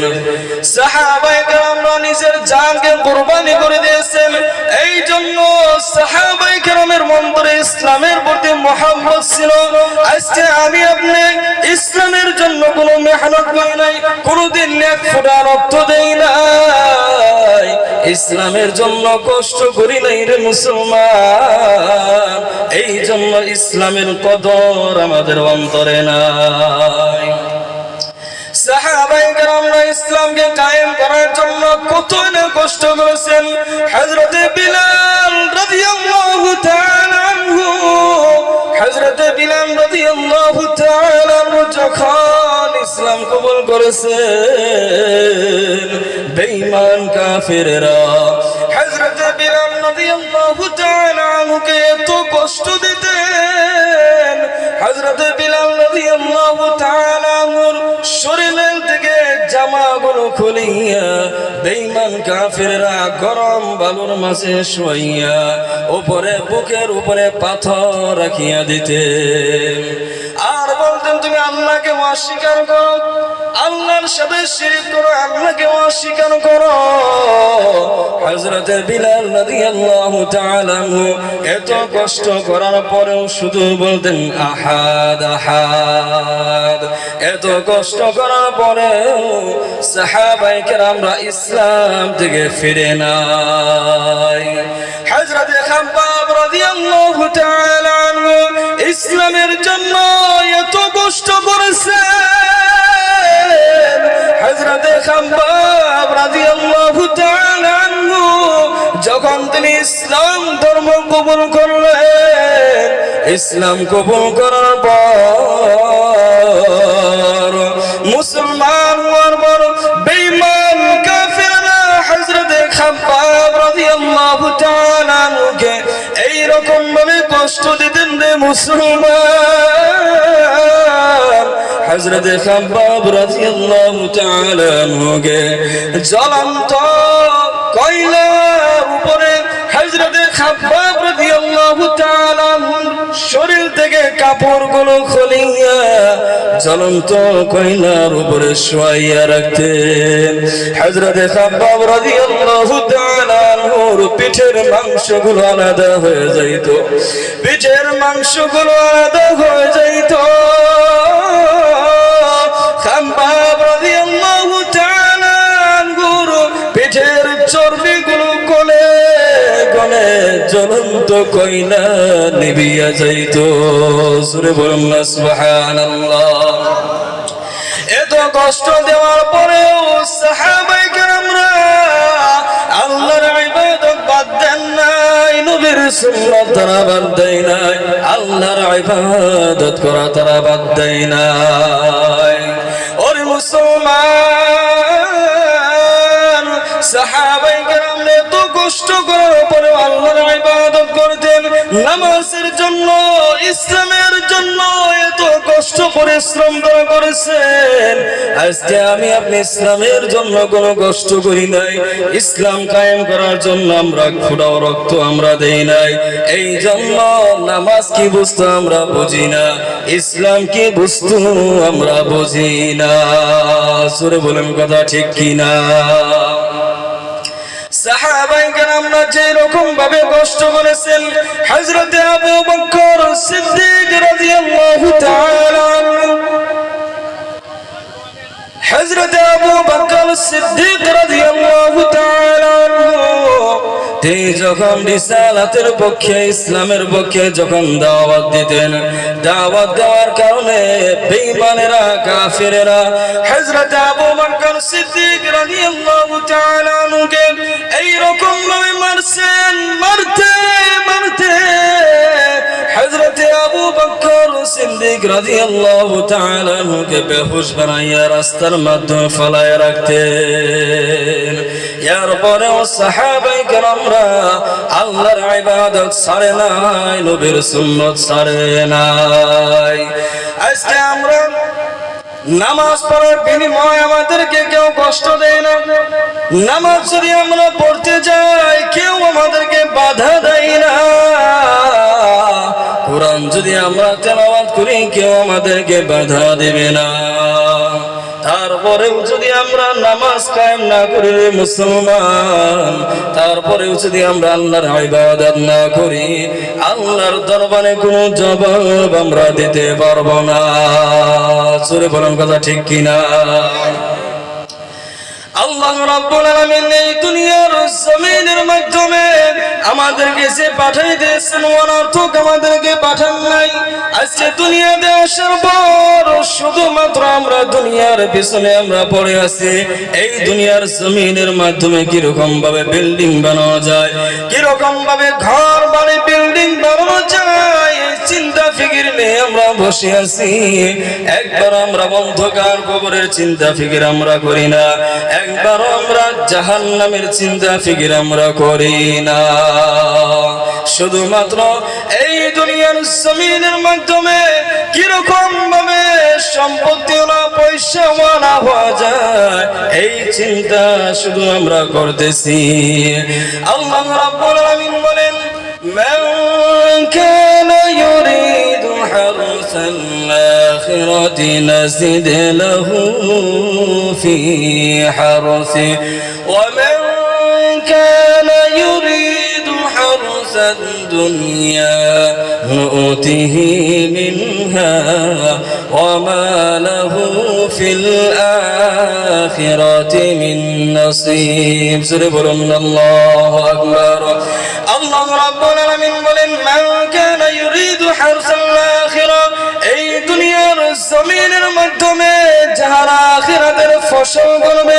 সাহাবায়ে কেরামরা নিজের জানকে কুরবানি করে দিয়েছেন। এই জন্য সাহাবায়ে কেরামের অন্তরে ইসলামের প্রতি মুহাব্বত ছিল। আজকে আমি আপনি ইসলামের জন্য কোনো মেহনত করি নাই, কোনোদিন এক ফোঁটা রক্ত দেই নাই, ইসলামের জন্য কষ্ট করি নাই রে মুসলমান, এই জন্য ইসলামের কদর আমাদের অন্তরে নাই। সাহাবায়ে কেরামরা ইসলামকে কায়েম করার জন্য কত না কষ্ট করেছেন। হযরত বিলাল রাদিয়াল্লাহু তাআলা আনহু, হযরত বিলাল রাদিয়াল্লাহু তাআলা আনহু যখন ইসলাম কবুল করেছেন, বেঈমান কাফেররা হযরত বিলাল রাদিয়াল্লাহু তাআলা আনহুকে এত কষ্ট দিতেন, হযরত বিলাল রাদিয়াল্লাহু তাআলা আনহুর শরীরের থেকে জামাগুলো খুলিয়া বেঈমান কাফেররা গরম বালুর মাঝে শুইয়া উপরে বুকের উপরে পাথর রাখিয়া দিতে আর বলতেন তুমি আল্লাহকে অস্বীকার করো, আল্লাহর সাথে শিরক করো, আল্লাহকে অস্বীকার করো। হযরত বিলাল রাদিয়াল্লাহু তাআলা আনহু এত কষ্ট করার পরেও শুধু বলতেন আহাদ আহাদ। এত কষ্ট করার পরেও সাহাবায়ে কেরামরা ইসলাম থেকে ফিরে নাই। হযরত খাব্বাব রাদিয়াল্লাহু তাআলা আনহু ইসলামের জন্য এত কষ্ট করেছেন। হযরত খাব্বাব রাদিয়াল্লাহু তাআলা আনহু যখন তিনি ইসলাম ধর্ম কবুল করলেন, ইসলাম কবুল করার পর মুসলমান হওয়ার পর বেঈমান কাফেররা হযরত খাব্বাব রাদিয়াল্লাহু তাআলা আনহুকে এই রকম ভাবে কষ্ট দিতেন রে মুসলমান। হযরত খাব্বাব রাদিয়াল্লাহু তাআলা আনহুকে জ্বলন্ত কয়লার উপরে হযরত খাব্বাব রাদিয়াল্লাহু তাআলা শরীর থেকে কাপড়গুলো খুলিয়া জ্বলন্ত কয়লার উপরে শোয়াইয়া রাখতেন। হযরত খাব্বাব রাদিয়াল্লাহু তাআলা আনহুর পিঠের মাংসগুলো আলাদা হয়ে যাইত, পিঠের মাংসগুলো আলাদা হয়ে যাইত। খাব্বাব রাদিয়াল্লাহু তাআলা আনহুর পিঠের চর্বিগুলো গলে গলে জ্বলন্ত কয়লা নিভিয়া যাইত। সুরে বলুন না সুবহানাল্লাহ। এত কষ্ট দেওয়ার পরেও সাহাবায়ে কেরামরা আল্লাহর ইবাদত বাদ দেন নাই, নবীর সুন্নাত তারা বাদ দেয় নাই, আল্লাহর ইবাদত করা তারা বাদ দেয় নাই। ওরে মুসলমান, সাহাবায়ে কেরাম এত কষ্ট করার পরে আল্লাহর ইবাদত করতেন, নামাজের জন্য, ইসলামের জন্য এত কষ্ট পরিশ্রম করেছেন। আজকে আমি আপনি ইসলামের জন্য কোনো কষ্ট করি নাই, ইসলাম কায়েম করার জন্য আমরা ফোঁটাও রক্ত আমরা দেই নাই। এই জন্য নামাজ কি বস্তু আমরা বুঝি না, ইসলাম কি বস্তু আমরা বুঝি না। সুরে বলেন কথা ঠিক কিনা? সাহাবায়ে কেরামরা যে রকম ভাবে কষ্ট করেছেন, হযরত আবু বকর সিদ্দিক রাদিয়াল্লাহু তাআলা আনহু, হযরত আবু বকর সিদ্দিক রাদিয়াল্লাহু তাআলা আনহু তিনি যখন রিসালাতের পক্ষে, ইসলামের পক্ষে যখন দাওয়াত দিতেন, দাওয়াত দেওয়ার কারণে বেঈমানেরা কাফেরেরা হযরত আবু বকর সিদ্দিক রাদিয়াল্লাহু তাআলা আনহুকে এই রকম ভাবে মারছেন, মারতে মারতে হযরত আবু বকর সিদ্দিক রাদিয়াল্লাহু তাআলা আনহুকে বেহুশ বানাইয়া রাস্তার মাধ্যমে ফেলাইয়া রাখতেন। এরপরেও সাহাবায়ে কেরামরা আল্লাহর ইবাদত ছাড়ে নাই, নবীর সুন্নাত ছাড়ে নাই। আজকে আমরা নামাজ পড়ার বিনিময়ে আমাদেরকে কেউ কষ্ট দেয় না, নামাজ যদি আমরা পড়তে যাই কেউ আমাদেরকে বাধা দেয় না, কোরআন যদি আমরা তেলাওয়াত করি কেউ আমাদেরকে বাধা দেবে না। তারপরেও যদি আমরা নামাজ কায়েম না করি মুসলমান, তারপরেও যদি আমরা আল্লাহর ইবাদত না করি, আল্লাহর দরবারে কোনো জবাব আমরা দিতে পারবো না। সূরা বলেন কথা ঠিক কিনা? আল্লাহ রাব্বুল আলামিন এই দুনিয়ার জমিনের মাধ্যমে আমাদেরকে যে পাঠাই দিয়েছেন, অনর্থক আমাদেরকে পাঠান নাই। আজকে দুনিয়াতে আসার পর শুধুমাত্র আমরা দুনিয়ার পিছনে আমরা পড়ে আছি। এই দুনিয়ার জমিনের মাধ্যমে কিরকম ভাবে বিল্ডিং বানানো যায়, কিরকম ভাবে ঘর বাড়ি বিল্ডিং বানানো যায়, চিন্তা ফিকির নিয়ে আমরা বসে আছি। একবার আমরা অন্ধকার কবরের চিন্তা ফিকির আমরা করি না, একবার আমরা জাহান্নামের চিন্তা ফিকির আমরা করি না। শুধুমাত্র এই দুনিয়ার জমিনের মাধ্যমে কিরকম ভাবে সম্পত্তি ভবিষ্যৎওয়ালা হওয়া যায় এই চিন্তা শুধু আমরা করতেছি। আল্লাহ রাব্বুল আলামিন বলেন মান কানা ইউরিদু হারসাল আখিরাতি নাজিদ লাহু ফি হারসি ওয়া মান কানা ইউরিদু হারসাদ দুনিয়া نؤته منها وما له في الآخرة من نصيب سورة الله أكبر الله رب العالمين বলেন من كان يريد حرث الآخرة এই দুনিয়ার জমিনের মাধ্যমে যারা আখিরাতের ফসল করবে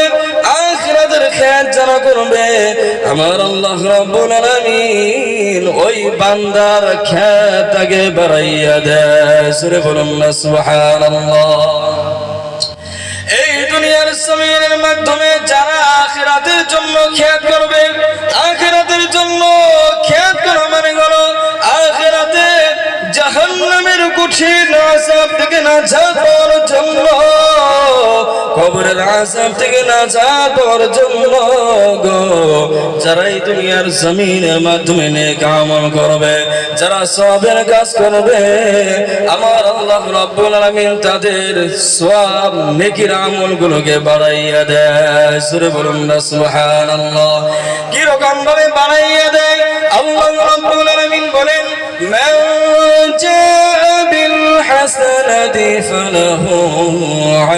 আখিরাতের খেত যারা করবে আমার আল্লাহ রাব্বুল আলামিন ওই বান্দার খেত আগে বাড়াইয়া দেয় সূরা বলুন না সুবহানাল্লাহ। এই দুনিয়ার জমিনের মাধ্যমে যারা আখিরাতের জন্য খেত করবে আখিরাতের জন্য খেত করা মানে হলো আখিরাতে জাহান্নামের কঠিন আযাব থেকে নাজাত পাওয়ার জন্য কবরের আযাব থেকে নাজাত পাওয়ার জন্য গো যারা এই দুনিয়ার জমিনের মাধ্যমে নেক আমল করবে যারা সওয়াবের কাজ করবে আমার আল্লাহ রাব্বুল আলামিন তাদের সওয়াব নেকির আমলগুলোকে বাড়াইয়া দেয় সূরা বলুন না সুবহানাল্লাহ। কি রকম ভাবে বাড়াইয়া দেয় আল্লাহ রাব্বুল আলামিন বলেন মান জাআ বিল হাসানাতি ফালাহু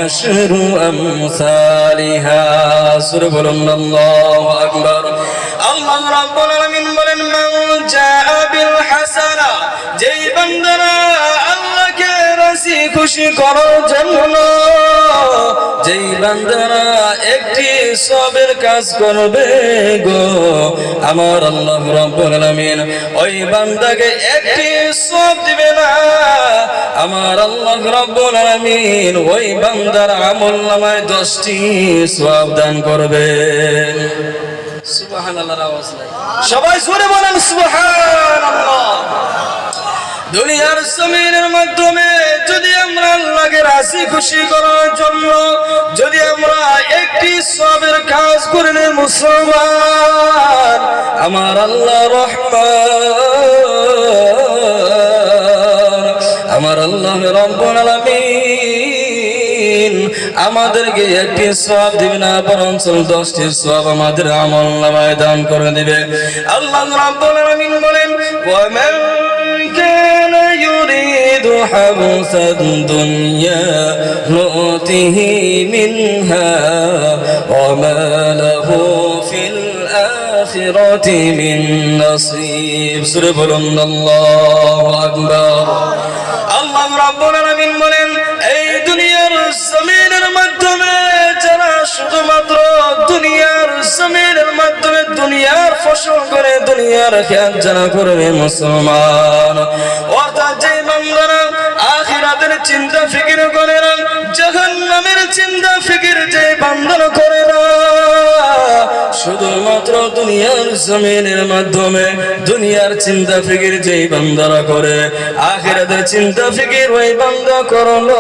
আশরু আমসালিহা সূরা বলুন আল্লাহু আকবার। আল্লাহ রাব্বুল আলামিন বলেন মান জাআ বিল হাসানা যেই বান্দারা আল্লাহকে রাজি খুশি করার জন্য যেই বান্দারা একটি সওয়াবের কাজ করবে গো আমার আল্লাহ রাব্বুল আলামিন ওই বান্দাকে একটি সওয়াব দিবে না আমার আল্লাহ রাব্বুল আলামিন ওই বান্দার আমলনামায় 10টি সওয়াব দান করবে। সুবহানাল্লাহর আওয়াজ নাই সবাই জোরে বলেন সুবহানাল্লাহ। দুনিয়ার জমিনের মাধ্যমে যদি আমরা আল্লাহকে রাজি খুশি করার জন্য যদি আমরা একটি সওয়াবের কাজ করে নেই মুসলমান আমার আল্লাহ রহমান আমার আল্লাহ রাব্বুল আলামিন আমাদেরকে একটি সওয়াব দিবে না বরঞ্চ 10টি সওয়াব আমাদের আমলনামায় দান করে দিবে। আল্লাহ রাব্বুল আলামিন বলেন ওয়া মান কানা ইউরিদু হারসাদ দুনিয়া নুতিহি মিনহা ওয়া মা লাহু ফিল আখিরাতি মিন নসিব সূরা বলুন আল্লাহু আকবার। আল্লাহ রাব্বুল আলামিন বলেন এই দুনিয়ার জমিনের মাধ্যমে যারা শুধুমাত্র দুনিয়ার জমিনের মাধ্যমে দুনিয়ার ফসল করে দুনিয়ার খেত যারা করবে মুসলমান অর্থাৎ যে বান্দারা আখিরাতের চিন্তা ফিকির করে না জাহান্নামের চিন্তা ফিকির যে বান্দারা করে না শুধুমাত্র দুনিয়ার জমিনের মাধ্যমে দুনিয়ার চিন্তা ফিকির যেই বান্দারা করে আখিরাতের চিন্তা ফিকির ওই বান্দা করলো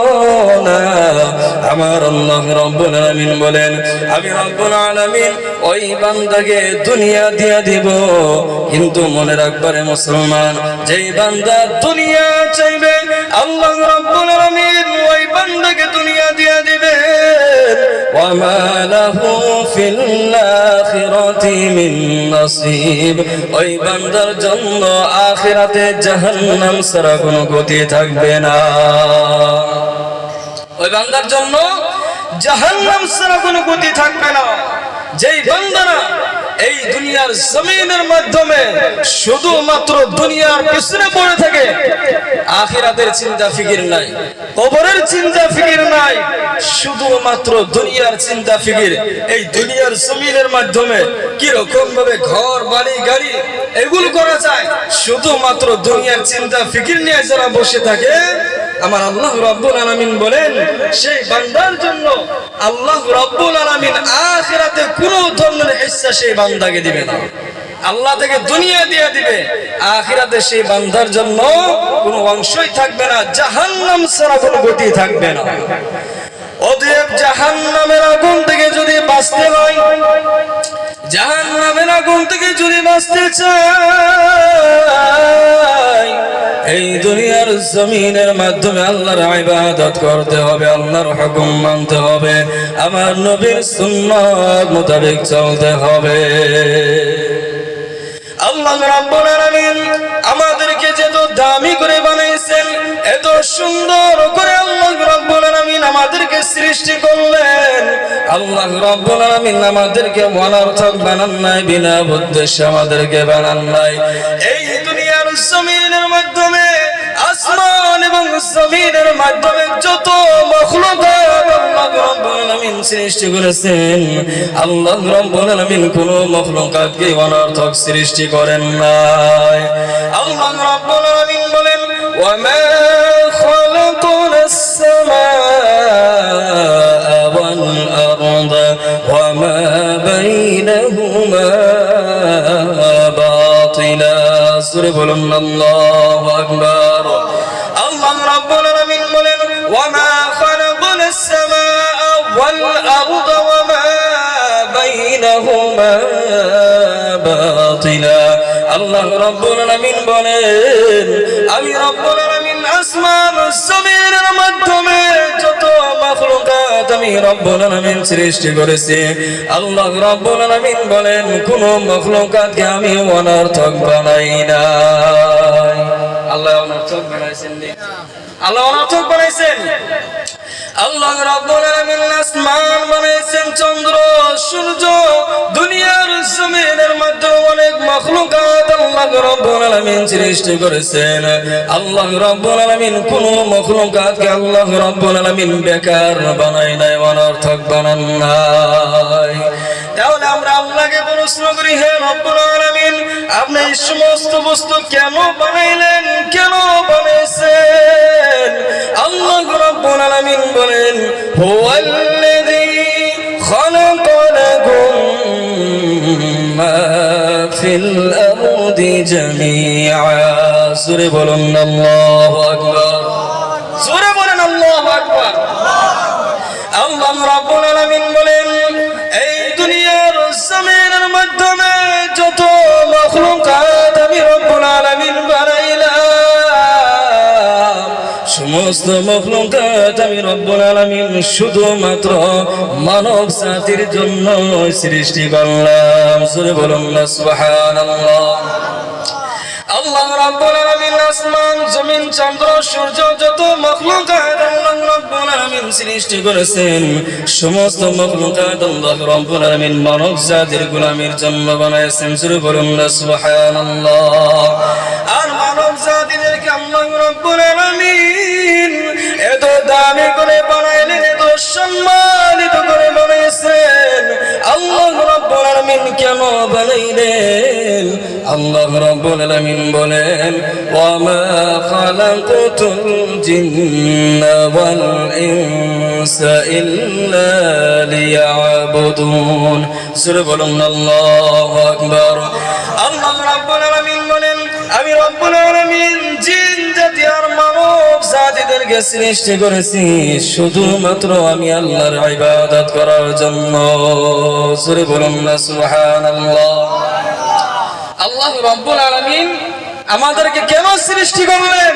না আমার আল্লাহ রাব্বুল আলামিন বলেন আমি রাব্বুল আলামিন ওই বান্দাকে দুনিয়া দিয়া দিব কিন্তু মনে রাখবারে মুসলমান যেই বান্দা দুনিয়া চাইবে আল্লাহ রাব্বুল আলামিন ওই বান্দাকে দুনিয়া দিয়া দিবে ওয়া মা লাহু ফিল আখিরাতি মিন নসিব ওই বান্দার জন্য আখিরাতে জাহান্নাম ছাড়া কোনো গতি থাকবে না ওই বান্দার জন্য জাহান্নাম ছাড়া কোনো গতি থাকবে না। যেই বান্দারা এই দুনিয়ার জমিনের মাধ্যমে শুধুমাত্র দুনিয়ার পিছনে পড়ে থাকে আখিরাতের চিন্তা ফিকির নাই কবরের চিন্তা ফিকির নাই শুধুমাত্র দুনিয়ার চিন্তা ফিকির এই দুনিয়ার জমিনের মাধ্যমে কি রকম ভাবে ঘর বাড়ি গাড়ি এগুলো করা যায় শুধুমাত্র দুনিয়ার চিন্তা ফিকির নিয়ে যারা বসে থাকে আমার আল্লাহ রাব্বুল আলামিন বলেন সেই বান্দার জন্য আল্লাহ রাব্বুল আলামিন আখিরাতে কোনো ধরনের হিস্সা সেই বান্দাকে দিবে না আল্লাহ থেকে দুনিয়া দিয়ে দিবে আখিরাতে সেই বান্দার জন্য কোনো অংশই থাকবে না জাহান্নাম ছাড়া কোনো গতি থাকবে না। অতএব জাহান্নামের আগুন থেকে যদি বাঁচতে হয়, জাহান্নামের আগুন থেকে যদি বাঁচতে চাই, এই দুনিয়ার জমিনের মাধ্যমে আল্লাহর ইবাদত করতে হবে, আল্লাহর হুকুম মানতে হবে, আমার নবীর সুন্নাত মোতাবেক চলতে হবে। আল্লাহ রাব্বুল আলামিন আমাদেরকে যত দামি করে বানাইছেন, এত সুন্দর করে আল্লাহ রাব্বুল আলামিন আমাদেরকে সৃষ্টি করলেন। আল্লাহ রাব্বুল আলামিন আমাদেরকে অনর্থক বানান নাই, বিনা উদ্দেশ্যে আমাদেরকে বানান নাই। এই দুনিয়ার জমিনের মাধ্যমে, আসমান এবং জমিনের মাধ্যমে যত মাখলুকাত আল্লাহ রাব্বুল আলামিন সৃষ্টি করেছেন, আল্লাহ রাব্বুল আলামিন কোন মাখলুকাতকে অনর্থক সৃষ্টি করেন নাই। আল্লাহ রাব্বুল আলামিন বলেন, ওয়া মা খালাকনাস সামাআ ওয়াল আরদা ওয়া মা বাইনাহুমা বাতিলা। সূরা বলুন আল্লাহু আকবার। আল্লাহ রাব্বুল আলামিন বলেন, ওয়া মা খালাকনাস সামাআ ওয়াল আরদা ওয়া মা বাইনাহুমা বাতিলা। আল্লাহ রাব্বুল আলামিন বলেন, আমি রব্বুল আলামিন আসমান ও জমিনের মাধ্যমে যত মাখলুকাত আমি রব্বুল আলামিন সৃষ্টি করেছি, আল্লাহ রাব্বুল আলামিন বলেন কোন মাখলুকাতকে আমি অনর্থক বানাই নাই। আল্লাহ অনর্থক বানাইছেন না, আল্লাহ অনর্থক বানাইছেন। আল্লাহ রাব্বুল আলামিন আসমান বানাইছেন, চন্দ্র সূর্য, দুনিয়ার জমিনের মধ্যে অনেক মাখলুকাত আল্লাহ রাব্বুল আলামিন সৃষ্টি করেছেন। আল্লাহ রাব্বুল আলামিন কোন মাখলুকাতকে আল্লাহ রাব্বুল আলামিন বেকার বানায় নাই, অনর্থক বানান নাই। তাহলে আমরা আল্লাহকে প্রশ্ন করি, হে রব্বুল আলামিন, আপনি এই সমস্ত বস্তু কেন বানাইলেন, কেন বানাইছেন? আল্লাহ রাব্বুল আলামিন বলেন, হুয়াল্লাযী খালাকা লাকুম মা ফিল আরদি জামিআ। সূরা বলুন আল্লাহু আকবার, সূরা বলেন আল্লাহু আকবার। আল্লাহ রাব্বুল আলামিন বলেন, এই দুনিয়ার জমিনের মাধ্যমে যত মাখলুকাত আমি রব্বুল আলামিন বানাইলাম, সমস্ত মাখলুকাত আমি রব্বুল আলামিন শুধুমাত্র মানব জাতির জন্য সৃষ্টি করলাম। সূরা বলুন সুবহানাল্লাহ। আল্লাহ রাব্বুল আলামিন আসমান, জমিন, চন্দ্র, সূর্য, যত মাখলুকাত আল্লাহ রাব্বুল আলামিন সৃষ্টি করেছেন, সমস্ত মাখলুকাত আল্লাহ রাব্বুল আলামিন মানব জাতির গোলামির জন্য বানাইছেন। সূরা বলুন সুবহানাল্লাহ। আর মানব জাতিদেরকে আল্লাহ রাব্বুল আলামিন এত দামি করে বানাইলেন, এত সম্মানিত করে বানাইছেন। আল্লাহ রাব্বুল আলামিন কেন বানাইলেন? আল্লাহ রাব্বুল আলামিন বলেন, ওয়া মা খালাকতুল জিন্না ওয়াল ইনসা ইল্লা লিয়াবুদুন। সূরা বলুন আল্লাহু আকবার। আল্লাহ রাব্বুল আলামিন বলেন, আমি রব্বুল আলামিন জিন জাতি আর মানব জাতিদেরকে সৃষ্টি করেছি শুধুমাত্র আমি আল্লাহর ইবাদত করার জন্য। সূরা বলুন সুবহানাল্লাহ। আল্লাহ রাব্বুল আলামিন আমাদেরকে কেন সৃষ্টি করলেন?